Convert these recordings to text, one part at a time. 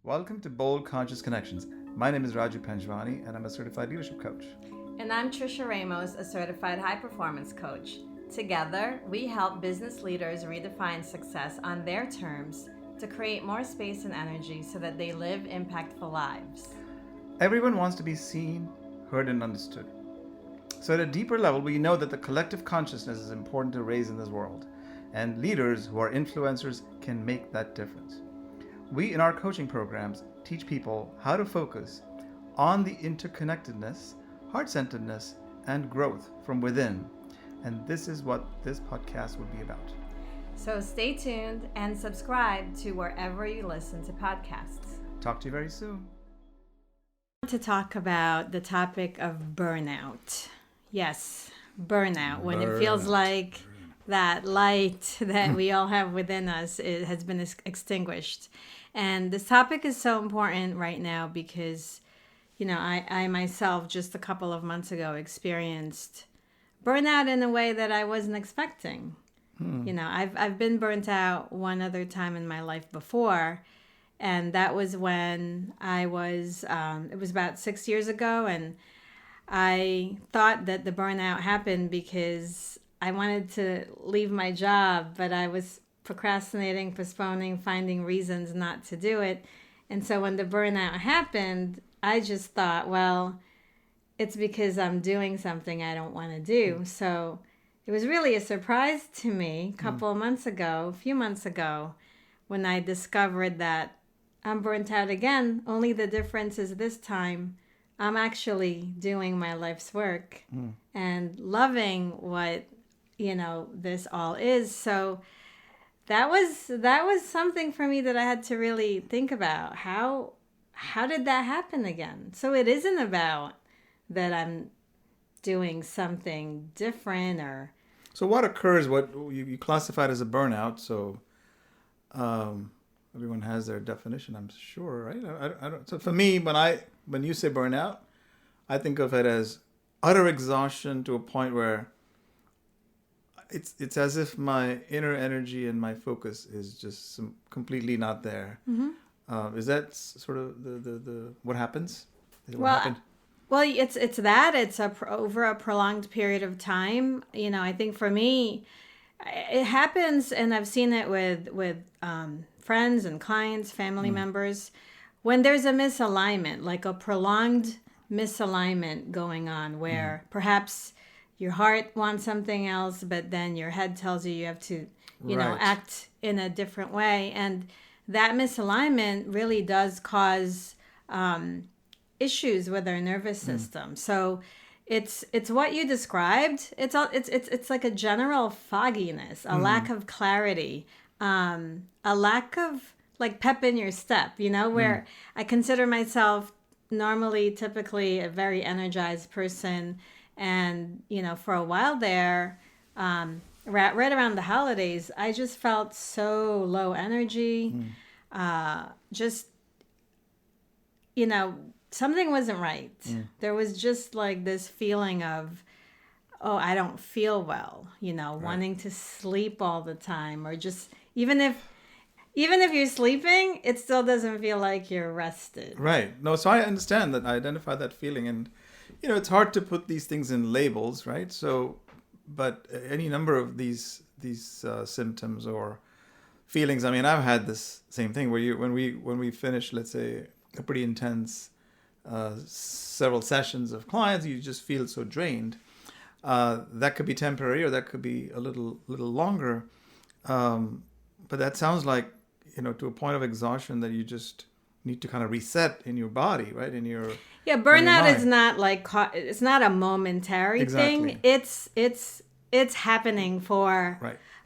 Welcome to Bold Conscious Connections. My name is Raju Panjwani and I'm a certified leadership coach. And I'm Triccia Ramos, a certified high performance coach. Together, we help business leaders redefine success on their terms to create more space and energy so that they live impactful lives. Everyone wants to be seen, heard, and understood. So, at a deeper level, we know that the collective consciousness is important to raise in this world, and leaders who are influencers can make that difference. We, in our coaching programs, teach people how to focus on the interconnectedness, heart-centeredness, and growth from within. And this is what this podcast would be about. So stay tuned and subscribe to wherever you listen to podcasts. Talk to you very soon. To talk about the topic of burnout. Yes, burnout. When it feels like that light that we all have within us has been extinguished. And this topic is so important right now because, I myself just a couple of months ago experienced burnout in a way that I wasn't expecting. I've been burnt out one other time in my life before, and that was when I was, it was about 6 years ago, and I thought that the burnout happened because I wanted to leave my job, but I was procrastinating, postponing, finding reasons not to do it. And so when the burnout happened, I just thought, well, it's because I'm doing something I don't want to do. So it was really a surprise to me a few months ago, when I discovered that I'm burnt out again. Only the difference is this time I'm actually doing my life's work and loving what, this all is. So that was something for me that I had to really think about. How did that happen again? So it isn't about that I'm doing something different or... So what occurs, what you classified as a burnout, so everyone has their definition, I'm sure, right? I don't. So for me, when you say burnout, I think of it as utter exhaustion to a point where it's as if my inner energy and my focus is just completely not there. Mm-hmm. Is that sort of the what happens? Well, it's that it's over a prolonged period of time. I think for me, it happens, and I've seen it with friends and clients, family members, when there's a misalignment, like a prolonged misalignment going on, where perhaps your heart wants something else, but then your head tells you have to, act in a different way. And that misalignment really does cause issues with our nervous system. So it's what you described. It's like a general fogginess, a lack of clarity, a lack of like pep in your step, where I consider myself typically a very energized person. And, for a while there, right around the holidays, I just felt so low energy. Something wasn't right. There was just like this feeling of, oh, I don't feel well, wanting to sleep all the time, or just even if you're sleeping, it still doesn't feel like you're rested. Right. No, so I understand that. I identify that feeling, and it's hard to put these things in labels, right? So, but any number of these symptoms or feelings. I mean, I've had this same thing where when we finish, let's say, a pretty intense several sessions of clients, you just feel so drained. That could be temporary, or that could be a little longer. But that sounds like, to a point of exhaustion that you just need to kind of reset in your body, right? Burnout is not like, it's not a momentary thing. It's happening for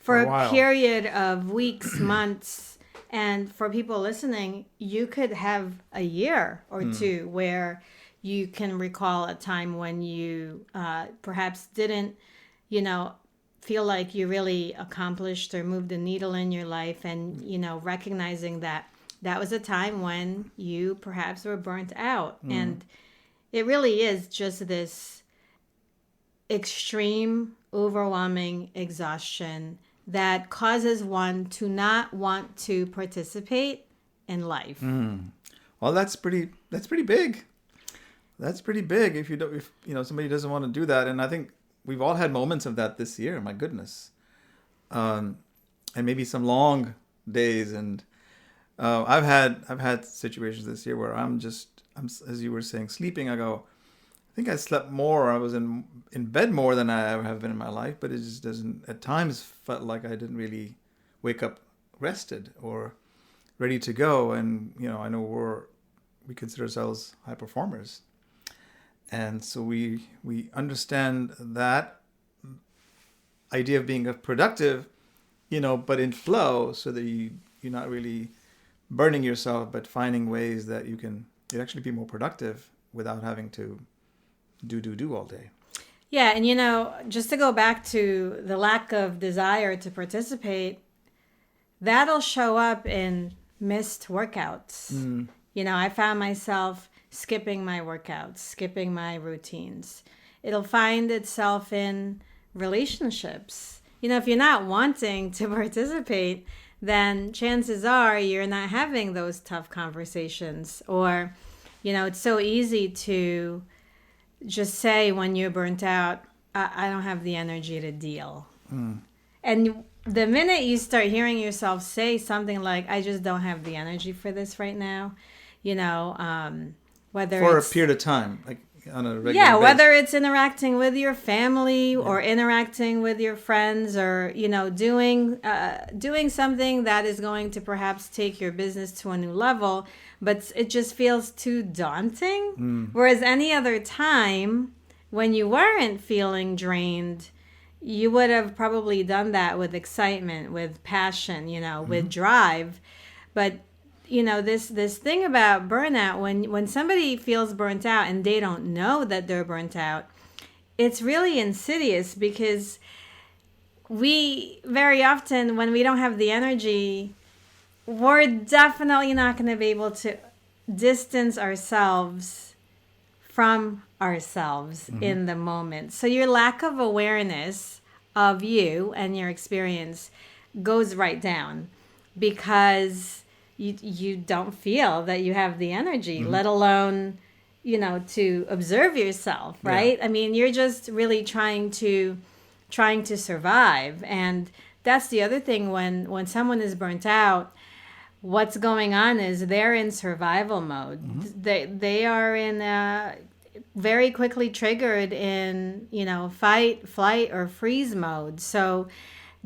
a period of weeks, months. And for people listening, you could have a year or two where you can recall a time when you perhaps didn't, feel like you really accomplished or moved the needle in your life, and, recognizing that was a time when you perhaps were burnt out. And it really is just this extreme, overwhelming exhaustion that causes one to not want to participate in life. Well, that's pretty big. That's pretty big if somebody doesn't want to do that. And I think we've all had moments of that this year. My goodness. And maybe some long days. And I've had situations this year where I'm as you were saying, sleeping. I think I slept more. I was in bed more than I ever have been in my life, but it just doesn't, at times felt like I didn't really wake up rested or ready to go. And, I know we consider ourselves high performers. And so we understand that idea of being productive, but in flow, so that you're not really burning yourself, but finding ways that you'd actually be more productive without having to do all day. Yeah, and just to go back to the lack of desire to participate, that'll show up in missed workouts. I found myself skipping my workouts, skipping my routines. It'll find itself in relationships. If you're not wanting to participate, then chances are you're not having those tough conversations. Or, it's so easy to just say when you're burnt out, I don't have the energy to deal. And the minute you start hearing yourself say something like, I just don't have the energy for this right now, whether for it's a period of time, like on a regular basis. Whether it's interacting with your family or interacting with your friends, or doing something that is going to perhaps take your business to a new level, but it just feels too daunting. Whereas any other time when you weren't feeling drained, you would have probably done that with excitement, with passion, with drive. But this thing about burnout, when somebody feels burnt out and they don't know that they're burnt out, it's really insidious, because we very often, when we don't have the energy, we're definitely not going to be able to distance ourselves from ourselves in the moment. So your lack of awareness of you and your experience goes right down, because you don't feel that you have the energy, let alone, to observe yourself, right? Yeah. I mean, you're just really trying to survive. And that's the other thing, when someone is burnt out, what's going on is they're in survival mode. They are in very quickly triggered in, fight, flight, or freeze mode. So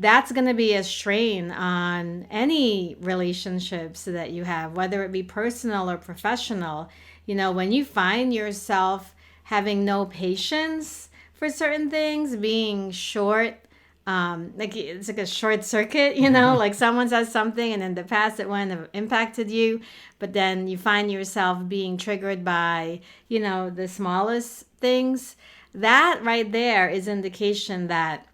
that's going to be a strain on any relationships that you have, whether it be personal or professional. When you find yourself having no patience for certain things, being short, it's like a short circuit, like someone says something and in the past it wouldn't have impacted you, but then you find yourself being triggered by, the smallest things. That right there is indication that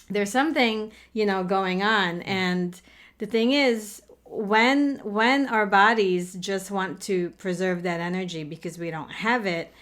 there's something, going on. And the thing is, when our bodies just want to preserve that energy because we don't have it,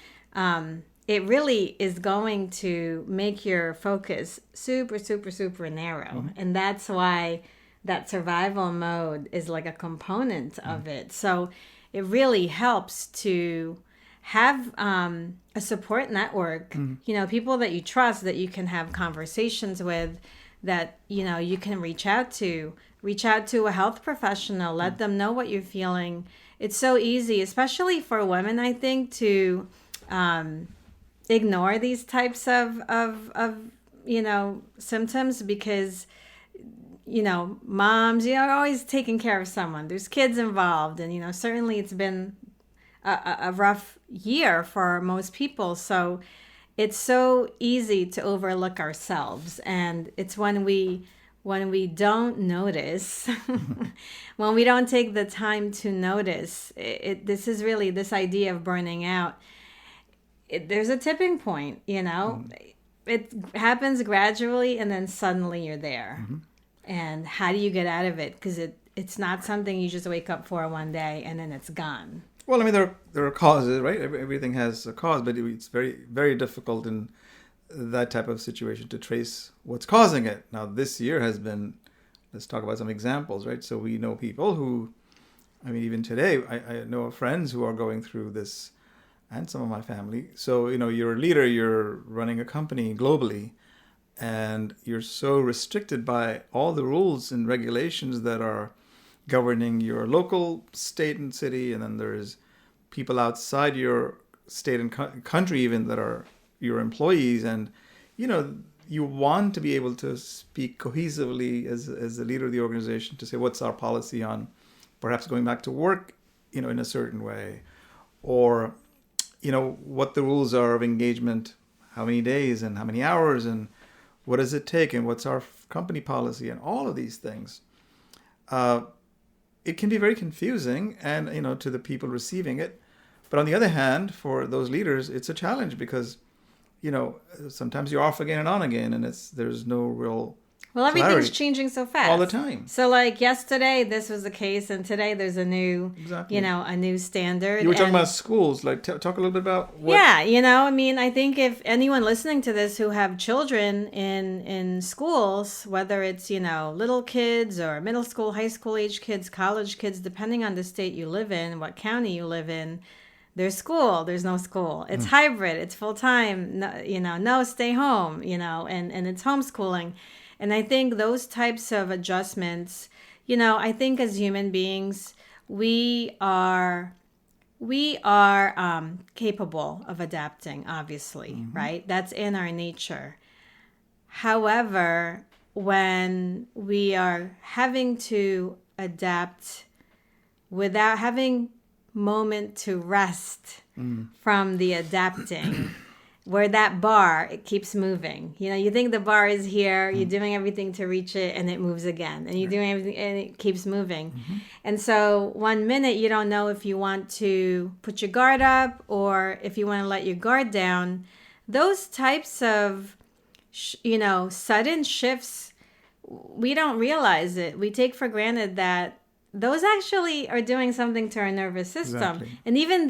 it really is going to make your focus super, super, super narrow. And that's why that survival mode is like a component of it. So it really helps to have a support network, people that you trust, that you can have conversations with, that, you can reach out to a health professional, let them know what you're feeling. It's so easy, especially for women, I think, to ignore these types of symptoms, because, moms, are always taking care of someone. There's kids involved, and, certainly it's been a rough year for most people. So it's so easy to overlook ourselves. And it's when we don't notice, when we don't take the time to notice, this is really this idea of burning out. There's a tipping point, It happens gradually, and then suddenly you're there. And how do you get out of it? Because it's not something you just wake up for one day and then it's gone. Well, I mean, there are causes, right? Everything has a cause, but it's very, very difficult in that type of situation to trace what's causing it. Now, this year has been, let's talk about some examples, right? So we know people who I mean, even today, I know of friends who are going through this, and some of my family. So, you're a leader, you're running a company globally, and you're so restricted by all the rules and regulations that are governing your local state and city, and then there's people outside your state and country even that are your employees, and you want to be able to speak cohesively as the leader of the organization to say what's our policy on perhaps going back to work in a certain way, or what the rules are of engagement, how many days and how many hours, and what does it take, and what's our company policy, and all of these things. It can be very confusing, and to the people receiving it. But on the other hand, for those leaders, it's a challenge because sometimes you're off again and on again, and there's no real everything's clarity changing so fast all the time. So like yesterday this was the case, and today there's a new a new standard. You were talking about schools. Like talk a little bit about what... I mean, I think if anyone listening to this who have children in schools, whether it's little kids or middle school, high school age kids, college kids, depending on the state you live in, what county you live in, there's school, there's no school. It's hybrid, it's full time, no stay home, and it's homeschooling. And I think those types of adjustments, I think as human beings, we are capable of adapting, obviously, right? That's in our nature. However, when we are having to adapt without having moment to rest from the adapting, where that bar, it keeps moving. You think the bar is here, you're doing everything to reach it, and it moves again. And you're doing everything, and it keeps moving. And so 1 minute, you don't know if you want to put your guard up or if you want to let your guard down. Those types of, sudden shifts, we don't realize it. We take for granted that those actually are doing something to our nervous system. Exactly. And even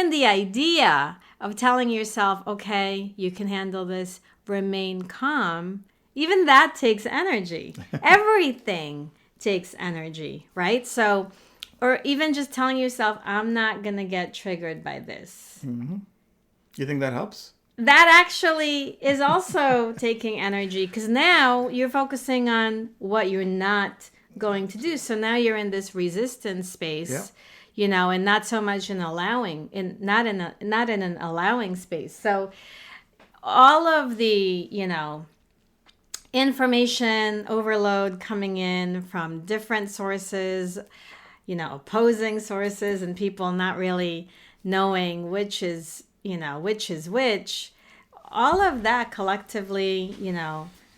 the idea of telling yourself, okay, you can handle this, remain calm, even that takes energy. Everything takes energy, right? So, or even just telling yourself, I'm not going to get triggered by this. You think that helps? That actually is also taking energy, because now you're focusing on what you're not going to do. So now you're in this resistance space. And not so much in allowing, not in an allowing space. So all of the, information overload coming in from different sources, opposing sources, and people not really knowing which is which, all of that collectively,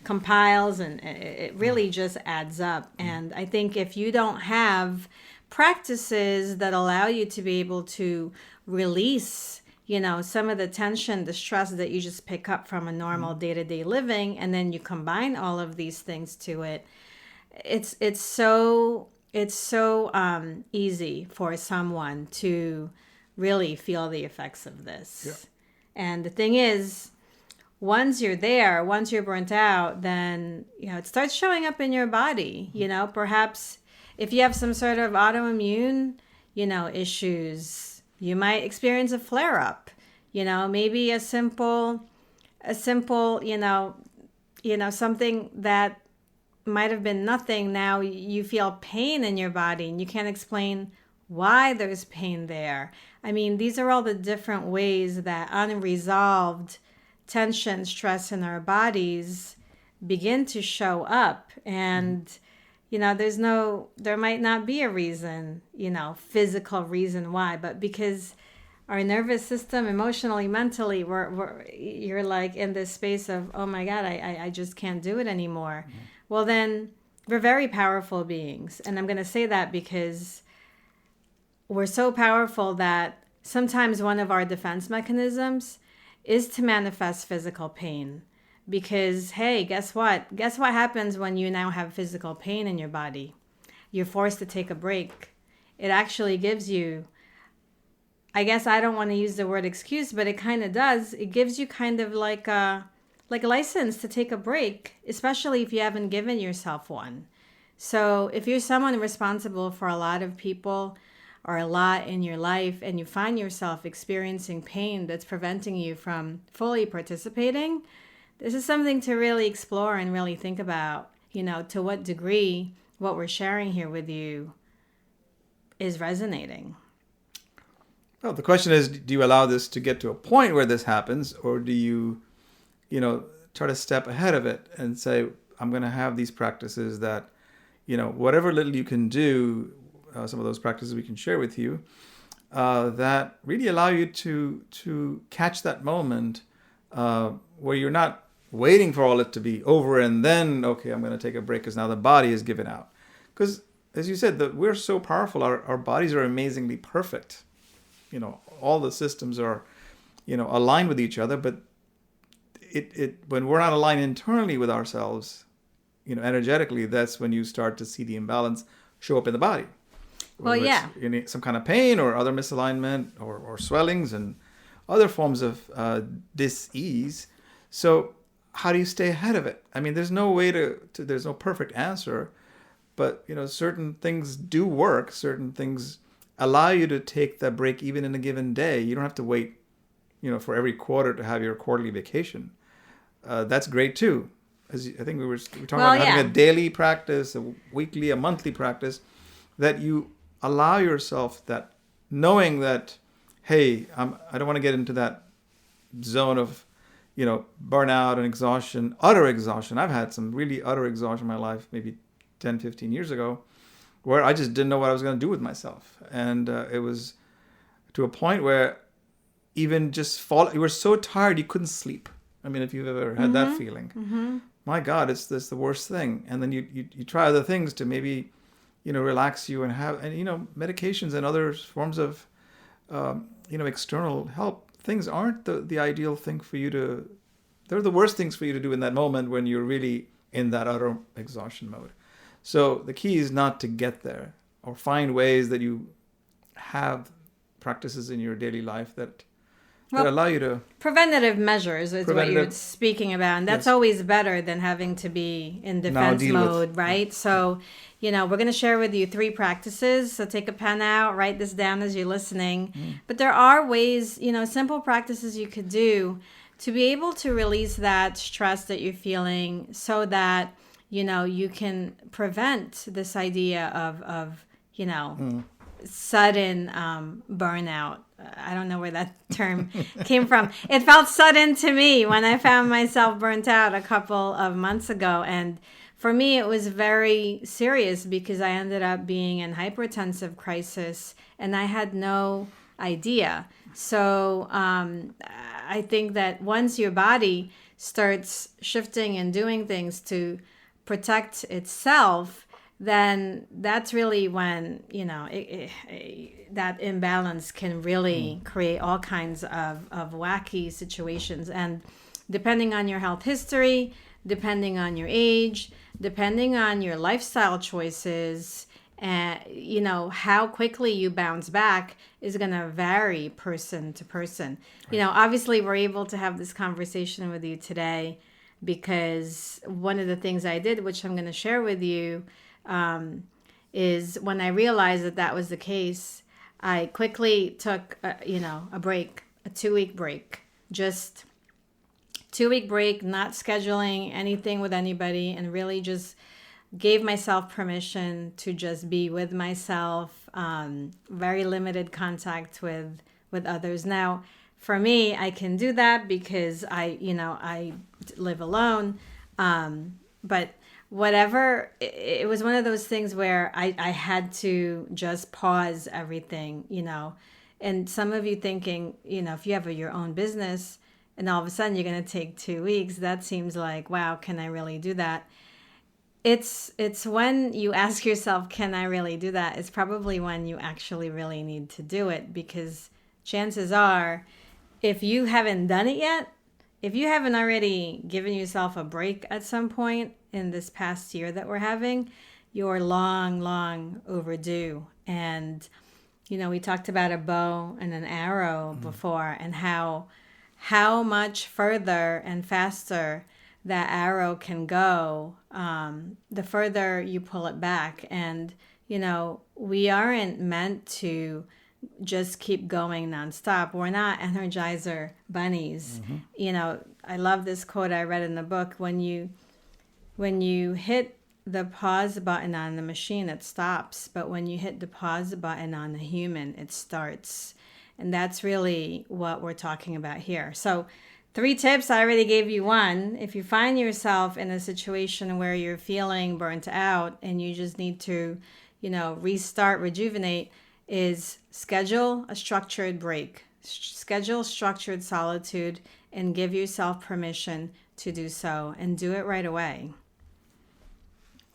compiles, and it really just adds up. And I think if you don't have practices that allow you to be able to release, some of the tension, the stress that you just pick up from a normal day-to-day living, and then you combine all of these things to it, it's so easy for someone to really feel the effects of this. And the thing is, once you're there, once you're burnt out, then it starts showing up in your body. Perhaps if you have some sort of autoimmune, issues, you might experience a flare-up. Maybe a simple, something that might have been nothing. Now you feel pain in your body, and you can't explain why there's pain there. I mean, these are all the different ways that unresolved tension, stress in our bodies begin to show up. And there might not be a reason, physical reason why, but because our nervous system, emotionally, mentally, you're like in this space of, oh my God, I just can't do it anymore. Well, then we're very powerful beings. And I'm going to say that because we're so powerful that sometimes one of our defense mechanisms is to manifest physical pain. Because, hey, guess what? Guess what happens when you now have physical pain in your body? You're forced to take a break. It actually gives you, I guess I don't want to use the word excuse, but it kind of does. It gives you kind of like a license to take a break, especially if you haven't given yourself one. So if you're someone responsible for a lot of people or a lot in your life and you find yourself experiencing pain that's preventing you from fully participating, this is something to really explore and really think about, to what degree what we're sharing here with you is resonating. Well, the question is, do you allow this to get to a point where this happens, or do you, try to step ahead of it and say, I'm going to have these practices that, whatever little you can do, some of those practices we can share with you, that really allow you to catch that moment where you're not waiting for all it to be over and then, okay, I'm going to take a break because now the body is given out. Because, as you said, we're so powerful. Our bodies are amazingly perfect. All the systems are, aligned with each other. But when we're not aligned internally with ourselves, energetically, that's when you start to see the imbalance show up in the body. Well, yeah. Some kind of pain or other misalignment or swellings and other forms of dis-ease. So how do you stay ahead of it? I mean, there's no way there's no perfect answer, but, certain things do work. Certain things allow you to take that break even in a given day. You don't have to wait, for every quarter to have your quarterly vacation. That's great too. As I think we were talking about having a daily practice, a weekly, a monthly practice, that you allow yourself that, knowing that, hey, I don't want to get into that zone of, burnout and exhaustion, utter exhaustion. I've had some really utter exhaustion in my life, maybe 10, 15 years ago, where I just didn't know what I was going to do with myself. And it was to a point where even just you were so tired you couldn't sleep. I mean, if you've ever had that feeling, my God, it's the worst thing. And then you try other things to maybe, relax you and medications and other forms of, external help. Things aren't the ideal thing for you to, they're the worst things for you to do in that moment when you're really in that utter exhaustion mode. So the key is not to get there, or find ways that you have practices in your daily life that allow you to... Preventative measures is what you're speaking about. And that's always better than having to be in defense mode, right? So, we're going to share with you 3 practices. So take a pen out, write this down as you're listening. But there are ways, simple practices you could do to be able to release that stress that you're feeling so that, you can prevent this idea of sudden burnout. I don't know where that term came from. It felt sudden to me when I found myself burnt out a couple of months ago. And for me, it was very serious because I ended up being in hypertensive crisis and I had no idea. So I think that once your body starts shifting and doing things to protect itself, then that's really when, that imbalance can really create all kinds of wacky situations. And depending on your health history, depending on your age, depending on your lifestyle choices, how quickly you bounce back is going to vary person to person. Right. Obviously we're able to have this conversation with you today because one of the things I did, which I'm going to share with you, is when I realized that was the case, I quickly took, a break, a 2-week break, just 2-week break, not scheduling anything with anybody, and really just gave myself permission to just be with myself, very limited contact with others. Now, for me, I can do that because I live alone, but whatever, it was one of those things where I had to just pause everything, and some of you thinking, if you have your own business and all of a sudden you're going to take 2 weeks, that seems like, wow, can I really do that? It's when you ask yourself, can I really do that? It's probably when you actually really need to do it, because chances are, if you haven't done it yet, if you haven't already given yourself a break at some point in this past year that we're having, you're long overdue. And, we talked about a bow and an arrow before, and how much further and faster that arrow can go, the further you pull it back. And, we aren't meant to just keep going nonstop. We're not Energizer bunnies. I love this quote I read in the book. When you hit the pause button on the machine, it stops. But when you hit the pause button on the human, it starts. And that's really what we're talking about here. So 3 tips, I already gave you one. If you find yourself in a situation where you're feeling burnt out and you just need to, restart, rejuvenate, is schedule a structured break. Schedule structured solitude and give yourself permission to do so, and do it right away.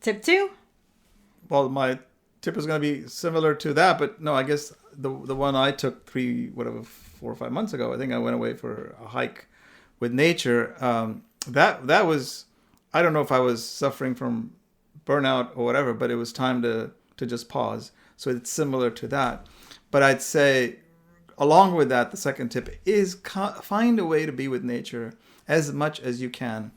Tip 2? Well, my tip is going to be similar to that, but no, I guess the one I took 4 or 5 months ago, I think I went away for a hike with nature. That was, I don't know if I was suffering from burnout or whatever, but it was time to just pause. So it's similar to that. But I'd say, along with that, the second tip is find a way to be with nature as much as you can.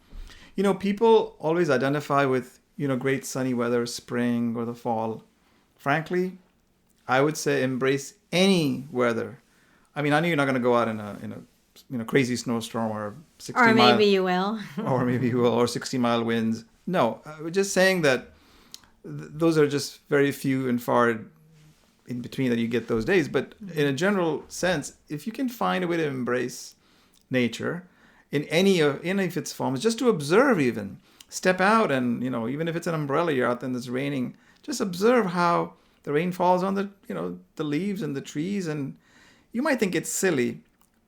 People always identify with, great sunny weather, spring or the fall. Frankly, I would say embrace any weather. I mean, I know you're not going to go out in a crazy snowstorm or 60 or maybe you will. or maybe you will, or 60-mile winds. No, we're just saying that those are just very few and far in between that you get those days. But in a general sense, if you can find a way to embrace nature in any of its forms, just to observe, even step out and, even if it's an umbrella, you're out there and it's raining, just observe how the rain falls on the leaves and the trees. And you might think it's silly,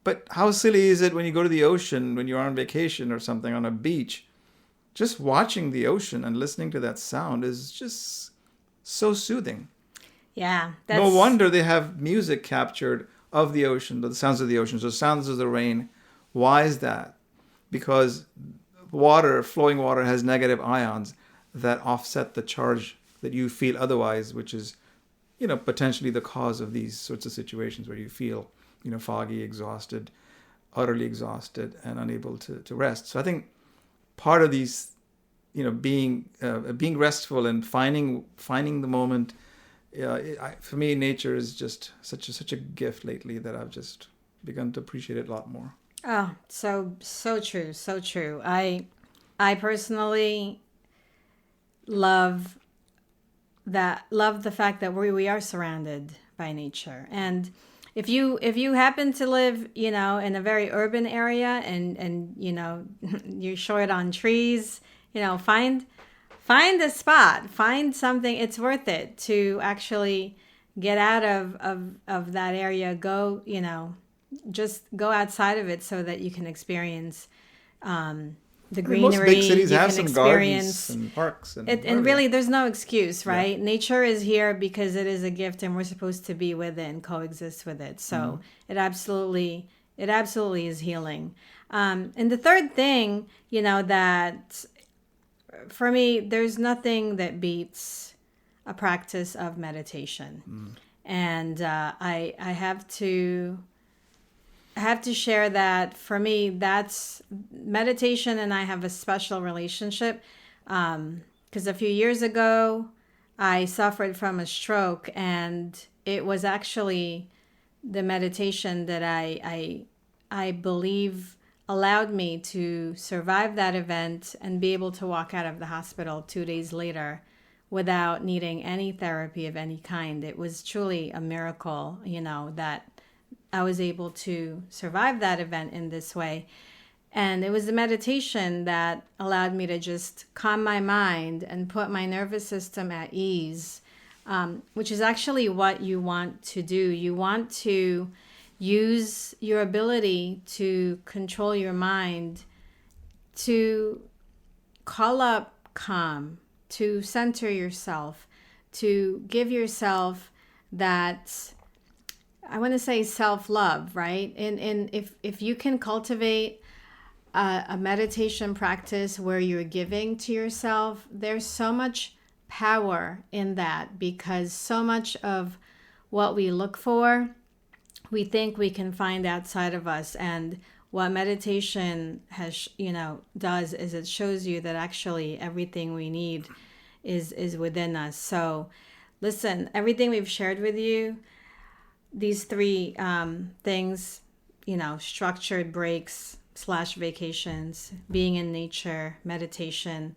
but how silly is it when you go to the ocean, when you're on vacation or something on a beach? Just watching the ocean and listening to that sound is just so soothing. Yeah. No wonder they have music captured of the ocean, the sounds of the ocean, so sounds of the rain. Why is that? Because flowing water has negative ions that offset the charge that you feel otherwise, which is, potentially the cause of these sorts of situations where you feel, foggy, exhausted, utterly exhausted, and unable to rest. So I think part of these, being restful and finding the moment. For me, nature is just such a gift lately that I've just begun to appreciate it a lot more. Oh, so true, so true. I personally love the fact that we are surrounded by nature. And if you happen to live, in a very urban area and you're short on trees, find a spot, find something. It's worth it to actually get out of that area. Go, just go outside of it so that you can experience the greenery. Most big cities you have can some experience gardens and parks. And really, there's no excuse, right? Yeah. Nature is here because it is a gift, and we're supposed to be with it and coexist with it. So it absolutely is healing. And the third thing, that for me, there's nothing that beats a practice of meditation. And I have to share that for me, that's meditation, and I have a special relationship because a few years ago I suffered from a stroke, and it was actually the meditation that I believe allowed me to survive that event and be able to walk out of the hospital 2 days later without needing any therapy of any kind. It was truly a miracle, that I was able to survive that event in this way. And it was the meditation that allowed me to just calm my mind and put my nervous system at ease, which is actually what you want to do. You want to use your ability to control your mind to call up calm, to center yourself, to give yourself that, I want to say, self-love, right? And if you can cultivate a meditation practice where you're giving to yourself, there's so much power in that, because so much of what we look for, we think we can find outside of us. And what meditation has, does is it shows you that actually everything we need is within us. So listen, everything we've shared with you, these three things, structured breaks / vacations, being in nature, meditation.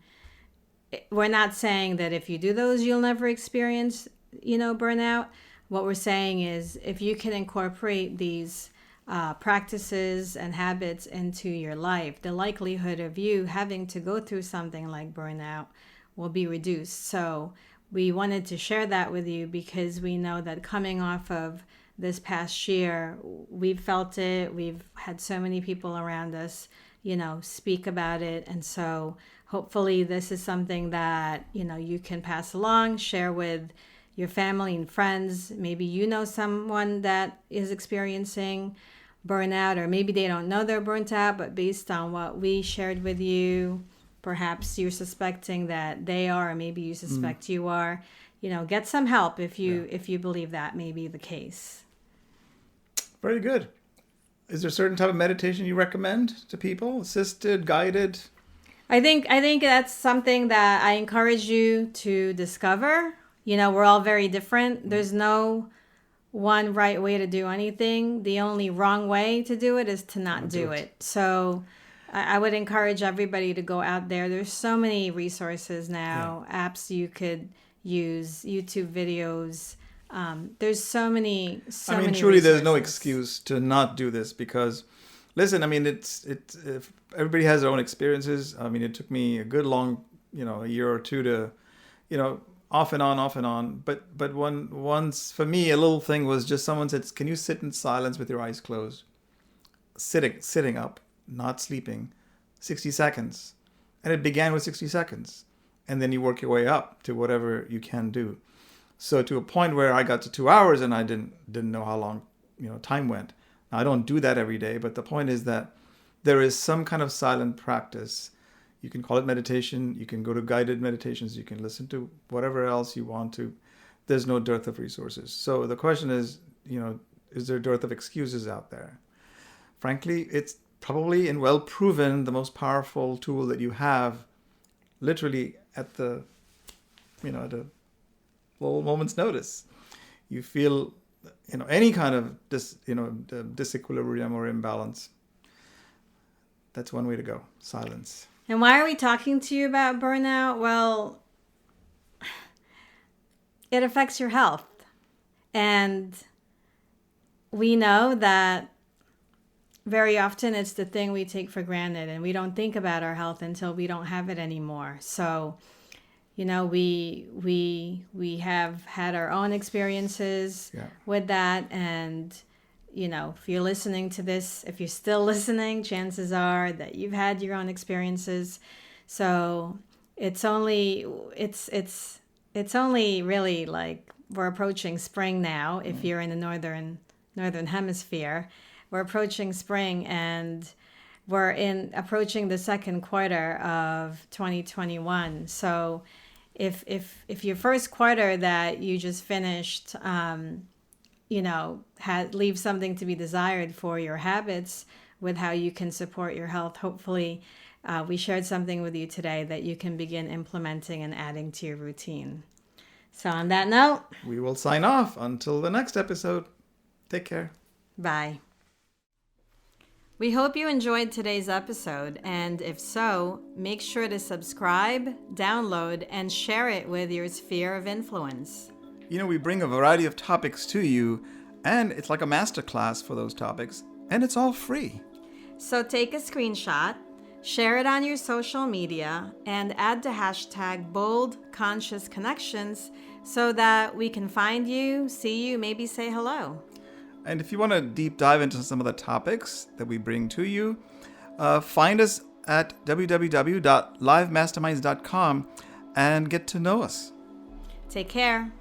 We're not saying that if you do those, you'll never experience, burnout. What we're saying is if you can incorporate these practices and habits into your life, the likelihood of you having to go through something like burnout will be reduced. So we wanted to share that with you because we know that coming off of this past year, we've felt it. We've had so many people around us, speak about it. And so hopefully this is something that, you can pass along, share with your family and friends. Maybe someone that is experiencing burnout, or maybe they don't know they're burnt out, but based on what we shared with you, perhaps you're suspecting that they are, or maybe you suspect you are. Get some help if you believe that may be the case. Very good. Is there a certain type of meditation you recommend to people? Assisted, guided? I think that's something that I encourage you to discover. We're all very different. There's no one right way to do anything. The only wrong way to do it is to not do it. So I would encourage everybody to go out there. There's so many resources now, apps you could use, YouTube videos. There's so many truly resources. There's no excuse to not do this because, listen, if everybody has their own experiences. It took me a good long, a year or two to, off and on. But once for me, a little thing was just someone said, can you sit in silence with your eyes closed? Sitting up, not sleeping, 60 seconds. And it began with 60 seconds. And then you work your way up to whatever you can do. So to a point where I got to 2 hours and I didn't know how long, time went. Now, I don't do that every day, but the point is that there is some kind of silent practice. You can call it meditation. You can go to guided meditations. You can listen to whatever else you want to. There's no dearth of resources. So the question is, is there a dearth of excuses out there? Frankly, it's probably and well proven the most powerful tool that you have literally at the, at a little moment's notice. You feel, any kind of disequilibrium or imbalance. That's one way to go. Silence. And why are we talking to you about burnout? Well, it affects your health. And we know that very often it's the thing we take for granted, and we don't think about our health until we don't have it anymore. So, we have had our own experiences with that. And, if you're listening to this, if you're still listening, chances are that you've had your own experiences. So it's only really like we're approaching spring now. If you're in the northern hemisphere, we're approaching spring, and we're approaching the second quarter of 2021. So if your first quarter that you just finished, leaves something to be desired for your habits with how you can support your health, hopefully we shared something with you today that you can begin implementing and adding to your routine. So on that note, we will sign off until the next episode. Take care. Bye. We hope you enjoyed today's episode, and if so, make sure to subscribe, download, and share it with your sphere of influence. We bring a variety of topics to you, and it's like a masterclass for those topics, and it's all free. So take a screenshot, share it on your social media, and add the hashtag #BoldConsciousConnections so that we can find you, see you, maybe say hello. And if you want to deep dive into some of the topics that we bring to you, find us at www.livemasterminds.com and get to know us. Take care.